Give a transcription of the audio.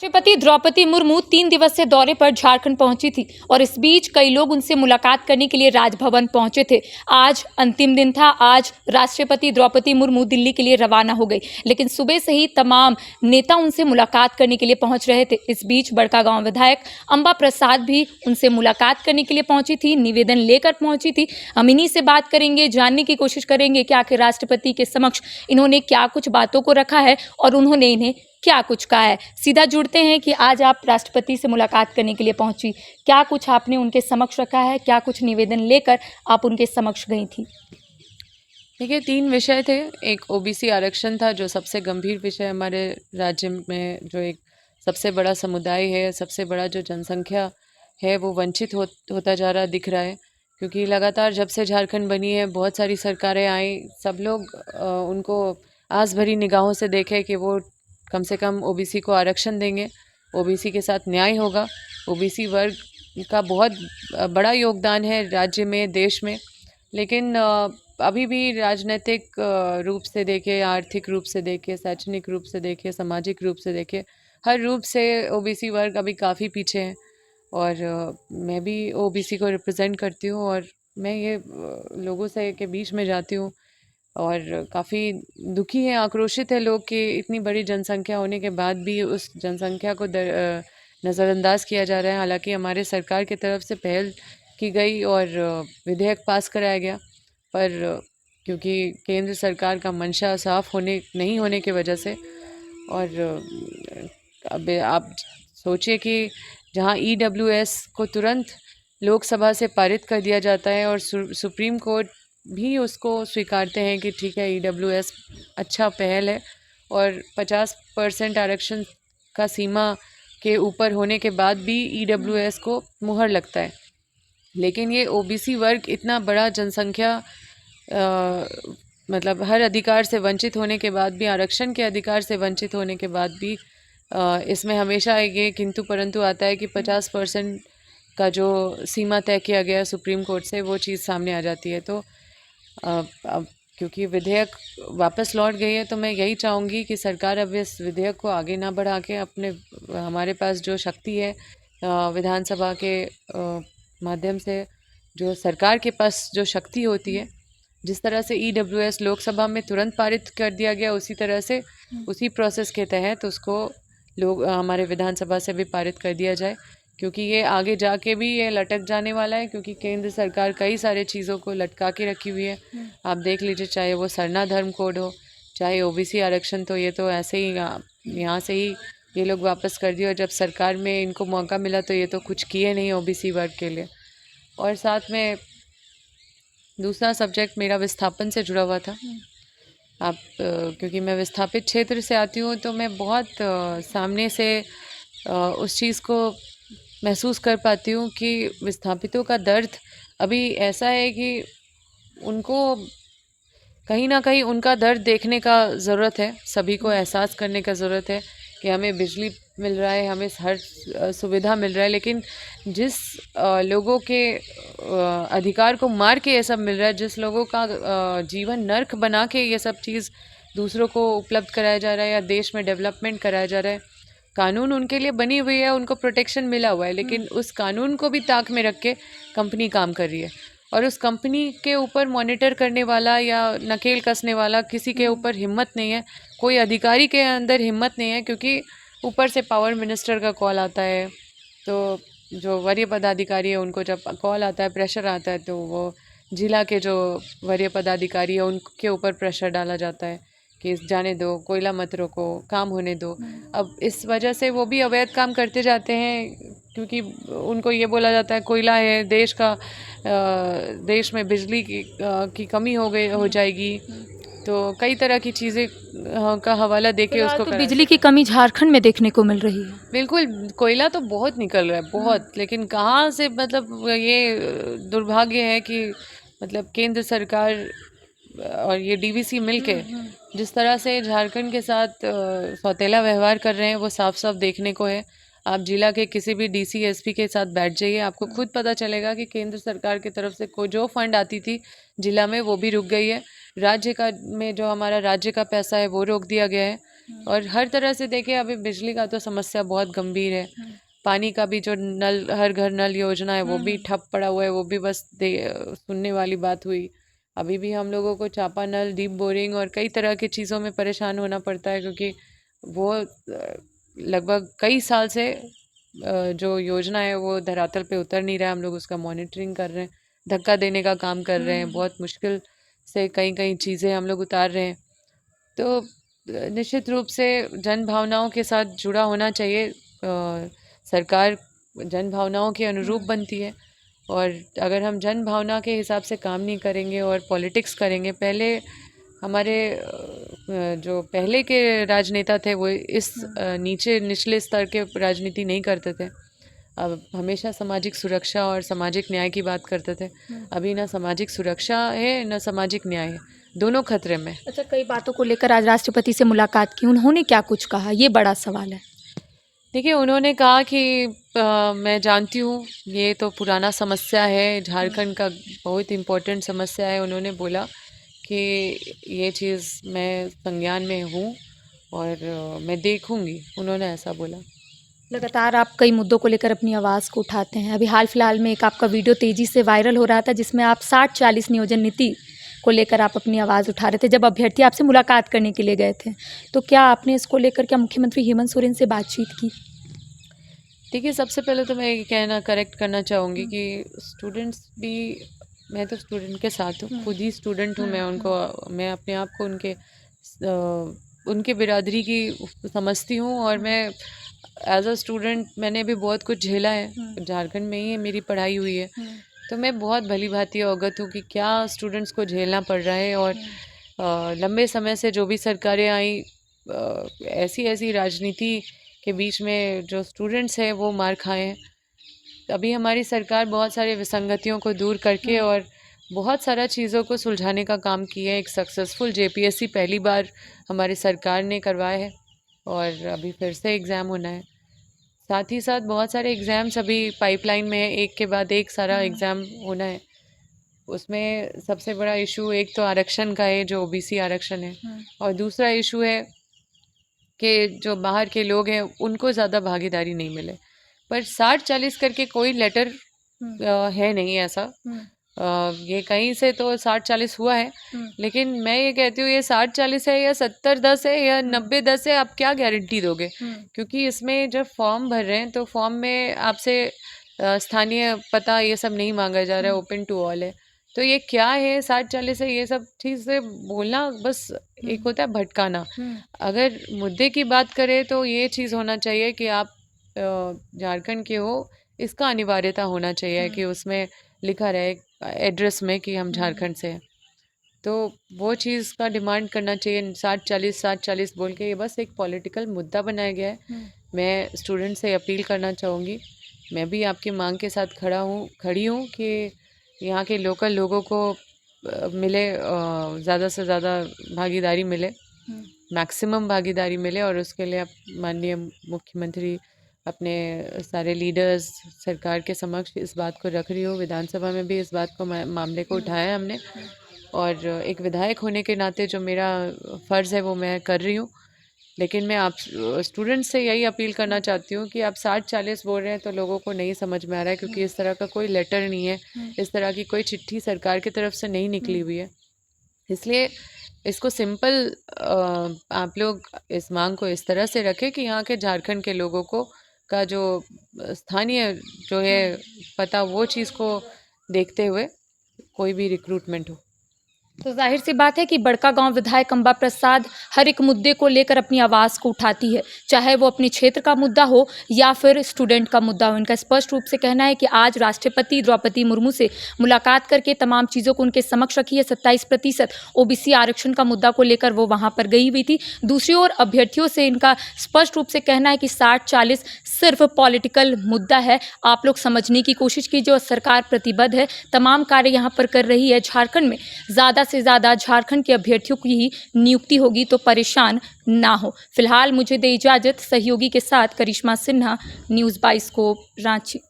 राष्ट्रपति द्रौपदी मुर्मू 3 दिवसीय दौरे पर झारखंड पहुंची थी और इस बीच कई लोग उनसे मुलाकात करने के लिए राजभवन पहुंचे थे। आज अंतिम दिन था। आज राष्ट्रपति द्रौपदी मुर्मू दिल्ली के लिए रवाना हो गई, लेकिन सुबह से ही तमाम नेता उनसे मुलाकात करने के लिए पहुंच रहे थे। इस बीच बड़कागांव विधायक अंबा प्रसाद भी उनसे मुलाकात करने के लिए पहुंची थी, निवेदन लेकर पहुंची थी। हम इन्हीं से बात करेंगे, जानने की कोशिश करेंगे कि आखिर राष्ट्रपति के समक्ष इन्होंने क्या कुछ बातों को रखा है और उन्होंने इन्हें क्या कुछ कहा है। सीधा जुड़ते हैं कि आज आप राष्ट्रपति से मुलाकात करने के लिए पहुंची, क्या कुछ आपने उनके समक्ष रखा है, क्या कुछ निवेदन लेकर आप उनके समक्ष गई थी? देखिए, 3 विषय थे। एक ओबीसी आरक्षण था, जो सबसे गंभीर विषय हमारे राज्य में, जो एक सबसे बड़ा समुदाय है, सबसे बड़ा जो जनसंख्या है, वो वंचित होता जा रहा दिख रहा है। क्योंकि लगातार जब से झारखंड बनी है, बहुत सारी सरकारें आई, सब लोग उनको आस भरी निगाहों से देखे कि वो कम से कम ओबीसी को आरक्षण देंगे, ओबीसी के साथ न्याय होगा। ओबीसी वर्ग का बहुत बड़ा योगदान है राज्य में, देश में, लेकिन अभी भी राजनीतिक रूप से देखें, आर्थिक रूप से देखें, शैक्षणिक रूप से देखें, सामाजिक रूप से देखें, हर रूप से ओबीसी वर्ग अभी काफ़ी पीछे हैं। और मैं भी ओबीसी को रिप्रेजेंट करती हूँ और मैं ये लोगों से के बीच में जाती हूँ और काफ़ी दुखी है, आक्रोशित है लोग कि इतनी बड़ी जनसंख्या होने के बाद भी उस जनसंख्या को नज़रअंदाज किया जा रहा है। हालांकि हमारे सरकार की तरफ से पहल की गई और विधेयक पास कराया गया, पर क्योंकि केंद्र सरकार का मंशा साफ नहीं होने की वजह से, और अब आप सोचिए कि जहां ईडब्ल्यूएस को तुरंत लोकसभा से पारित कर दिया जाता है और सुप्रीम कोर्ट भी उसको स्वीकारते हैं कि ठीक है, ईडब्ल्यूएस अच्छा पहल है, और 50% आरक्षण का सीमा के ऊपर होने के बाद भी ईडब्ल्यूएस को मुहर लगता है। लेकिन ये ओबीसी वर्ग इतना बड़ा जनसंख्या मतलब हर अधिकार से वंचित होने के बाद भी, आरक्षण के अधिकार से वंचित होने के बाद भी, इसमें हमेशा ये किंतु परंतु आता है कि 50% का जो सीमा तय किया गया सुप्रीम कोर्ट से, वो चीज़ सामने आ जाती है। तो अब क्योंकि विधेयक वापस लौट गई है, तो मैं यही चाहूँगी कि सरकार अब इस विधेयक को आगे ना बढ़ा के अपने हमारे पास जो शक्ति है विधानसभा के माध्यम से, जो सरकार के पास जो शक्ति होती है, जिस तरह से ईडब्ल्यूएस लोकसभा में तुरंत पारित कर दिया गया, उसी तरह से उसी प्रोसेस के तहत उसको लोग हमारे विधानसभा से भी पारित कर दिया जाए, क्योंकि ये आगे जाके भी ये लटक जाने वाला है। क्योंकि केंद्र सरकार कई सारे चीज़ों को लटका के रखी हुई है। आप देख लीजिए, चाहे वो सरना धर्म कोड हो, चाहे ओबीसी आरक्षण, तो ये तो ऐसे ही यहाँ से ही ये लोग वापस कर दिए, और जब सरकार में इनको मौका मिला तो ये तो कुछ किए नहीं ओबीसी वर्ग के लिए। और साथ में दूसरा सब्जेक्ट मेरा विस्थापन से जुड़ा हुआ था। आप क्योंकि मैं विस्थापित क्षेत्र से आती हूँ, तो मैं बहुत सामने से उस चीज़ को महसूस कर पाती हूँ कि विस्थापितों का दर्द अभी ऐसा है कि उनको कहीं ना कहीं उनका दर्द देखने का ज़रूरत है। सभी को एहसास करने का ज़रूरत है कि हमें बिजली मिल रहा है, हमें हर सुविधा मिल रहा है, लेकिन जिस लोगों के अधिकार को मार के ये सब मिल रहा है, जिस लोगों का जीवन नर्क बना के ये सब चीज़ दूसरों को उपलब्ध कराया जा रहा है या देश में डेवलपमेंट कराया जा रहा है, कानून उनके लिए बनी हुई है, उनको प्रोटेक्शन मिला हुआ है, लेकिन उस कानून को भी ताक में रख के कंपनी काम कर रही है, और उस कंपनी के ऊपर मॉनिटर करने वाला या नकेल कसने वाला किसी के ऊपर हिम्मत नहीं है, कोई अधिकारी के अंदर हिम्मत नहीं है, क्योंकि ऊपर से पावर मिनिस्टर का कॉल आता है। तो जो वरीय पदाधिकारी है, उनको जब कॉल आता है, प्रेशर आता है, तो वो जिला के जो वरीय पदाधिकारी है उनके ऊपर प्रेशर डाला जाता है कि जाने दो, कोयला मत रोको, काम होने दो। अब इस वजह से वो भी अवैध काम करते जाते हैं, क्योंकि उनको ये बोला जाता है कोयला है देश का, देश में बिजली की कमी हो जाएगी, तो कई तरह की चीज़ें का हवाला देके उसको तो बिजली की कमी झारखंड में देखने को मिल रही है। बिल्कुल, कोयला तो बहुत निकल रहा है, बहुत, लेकिन कहाँ से, मतलब ये दुर्भाग्य है कि मतलब केंद्र सरकार और ये डीवीसी मिलके जिस तरह से झारखंड के साथ सौतेला व्यवहार कर रहे हैं, वो साफ साफ देखने को है। आप जिला के किसी भी डीसी एसपी के साथ बैठ जाइए, आपको खुद पता चलेगा कि केंद्र सरकार की तरफ से जो फंड आती थी जिला में, वो भी रुक गई है। राज्य का में जो हमारा राज्य का पैसा है, वो रोक दिया गया है। और हर तरह से देखें, अभी बिजली का तो समस्या बहुत गंभीर है। पानी का भी जो नल, हर घर नल योजना है, वो भी ठप पड़ा हुआ है। वो भी बस सुनने वाली बात हुई। अभी भी हम लोगों को चापा नल, डीप बोरिंग और कई तरह की चीज़ों में परेशान होना पड़ता है, क्योंकि वो लगभग कई साल से जो योजना है वो धरातल पे उतर नहीं रहा है। हम लोग उसका मॉनिटरिंग कर रहे हैं, धक्का देने का काम कर रहे हैं, बहुत मुश्किल से कई कई चीज़ें हम लोग उतार रहे हैं। तो निश्चित रूप से जन भावनाओं के साथ जुड़ा होना चाहिए। सरकार जन भावनाओं के अनुरूप बनती है, और अगर हम जन भावना के हिसाब से काम नहीं करेंगे और पॉलिटिक्स करेंगे, पहले हमारे जो पहले के राजनेता थे वो इस निचले स्तर के राजनीति नहीं करते थे। अब हमेशा सामाजिक सुरक्षा और सामाजिक न्याय की बात करते थे। अभी ना सामाजिक सुरक्षा है, ना सामाजिक न्याय है, दोनों खतरे में। अच्छा, कई बातों को लेकर आज राष्ट्रपति से मुलाकात की, उन्होंने क्या कुछ कहा, ये बड़ा सवाल है। देखिए, उन्होंने कहा कि मैं जानती हूँ ये तो पुराना समस्या है, झारखंड का बहुत इम्पोर्टेंट समस्या है। उन्होंने बोला कि ये चीज़ मैं संज्ञान में हूँ और मैं देखूँगी, उन्होंने ऐसा बोला। लगातार आप कई मुद्दों को लेकर अपनी आवाज़ को उठाते हैं। अभी हाल फिलहाल में एक आपका वीडियो तेज़ी से वायरल हो रहा था, जिसमें आप 60-40 नियोजन नीति को लेकर आप अपनी आवाज़ उठा रहे थे, जब अभ्यर्थी आपसे मुलाकात करने के लिए गए थे। तो क्या आपने इसको लेकर क्या मुख्यमंत्री हेमंत सोरेन से बातचीत की? देखिए, सबसे पहले तो मैं ये कहना करेक्ट करना चाहूँगी कि स्टूडेंट्स भी, मैं तो स्टूडेंट के साथ हूँ, खुद ही स्टूडेंट हूँ। मैं अपने आप को उनके बिरादरी की समझती हूँ, और मैं एज अ स्टूडेंट मैंने भी बहुत कुछ झेला है। झारखंड में ही मेरी पढ़ाई हुई है, तो मैं बहुत भली भांति अवगत हूँ कि क्या स्टूडेंट्स को झेलना पड़ रहा है। और लंबे समय से जो भी सरकारें आई, ऐसी ऐसी राजनीति के बीच में जो स्टूडेंट्स हैं वो मार खाए हैं। अभी हमारी सरकार बहुत सारे विसंगतियों को दूर करके और बहुत सारा चीज़ों को सुलझाने का काम किया है। एक सक्सेसफुल जेपीएससी पहली बार हमारी सरकार ने करवाया है, और अभी फिर से एग्ज़ाम होना है। साथ ही साथ बहुत सारे एग्ज़ाम्स अभी पाइपलाइन में है, एक के बाद एक सारा एग्ज़ाम होना है। उसमें सबसे बड़ा इशू एक तो आरक्षण का है, जो ओबीसी आरक्षण है, और दूसरा इशू है कि जो बाहर के लोग हैं उनको ज़्यादा भागीदारी नहीं मिले। पर 60-40 करके कोई लेटर है नहीं ऐसा। ये कहीं से तो 60-40 हुआ है, लेकिन मैं ये कहती हूँ ये 60-40 है या 70-10 है या 90-10 है, आप क्या गारंटी दोगे? क्योंकि इसमें जब फॉर्म भर रहे हैं तो फॉर्म में आपसे स्थानीय पता ये सब नहीं मांगा जा रहा है, ओपन टू ऑल है। तो ये क्या है 60-40 है, ये सब चीज़ से बोलना बस एक होता है भटकाना। अगर मुद्दे की बात करें तो ये चीज़ होना चाहिए कि आप झारखंड के हो, इसका अनिवार्यता होना चाहिए कि उसमें लिखा रहे एड्रेस में कि हम झारखंड से हैं। तो वो चीज़ का डिमांड करना चाहिए। 60-40 बोल के ये बस एक पॉलिटिकल मुद्दा बनाया गया है। मैं स्टूडेंट से अपील करना चाहूँगी, मैं भी आपकी मांग के साथ खड़ी हूँ कि यहाँ के लोकल लोगों को मिले, ज़्यादा से ज़्यादा भागीदारी मिले, मैक्सिमम भागीदारी मिले। और उसके लिए आप माननीय मुख्यमंत्री अपने सारे लीडर्स सरकार के समक्ष इस बात को रख रही हो। विधानसभा में भी इस बात को मामले को उठाया है हमने, और एक विधायक होने के नाते जो मेरा फ़र्ज़ है वो मैं कर रही हूँ। लेकिन मैं आप स्टूडेंट्स से यही अपील करना चाहती हूँ कि आप 60-40 बोल रहे हैं तो लोगों को नहीं समझ में आ रहा है, क्योंकि इस तरह का कोई लेटर नहीं है, इस तरह की कोई चिट्ठी सरकार की तरफ से नहीं निकली हुई है। इसलिए इसको सिंपल आप लोग इस मांग को इस तरह से रखें कि यहाँ के झारखंड के लोगों को का जो स्थानीय जो है पता, वो चीज़ को देखते हुए कोई भी रिक्रूटमेंट हो। तो जाहिर सी बात है कि बड़कागांव विधायक अंबा प्रसाद हर एक मुद्दे को लेकर अपनी आवाज़ को उठाती है, चाहे वो अपने क्षेत्र का मुद्दा हो या फिर स्टूडेंट का मुद्दा हो। इनका स्पष्ट रूप से कहना है कि आज राष्ट्रपति द्रौपदी मुर्मू से मुलाकात करके तमाम चीज़ों को उनके समक्ष रखी है। 27% ओबीसी आरक्षण का मुद्दा को लेकर वो वहाँ पर गई हुई थी। दूसरी ओर अभ्यर्थियों से इनका स्पष्ट रूप से कहना है कि 60-40 सिर्फ पॉलिटिकल मुद्दा है। आप लोग समझने की कोशिश कीजिए, और सरकार प्रतिबद्ध है, तमाम कार्य यहाँ पर कर रही है। झारखंड में ज़्यादा से ज़्यादा झारखंड के अभ्यर्थियों की ही नियुक्ति होगी, तो परेशान ना हो। फिलहाल मुझे दे इजाज़त, सहयोगी के साथ करिश्मा सिन्हा, न्यूज़ 22 रांची।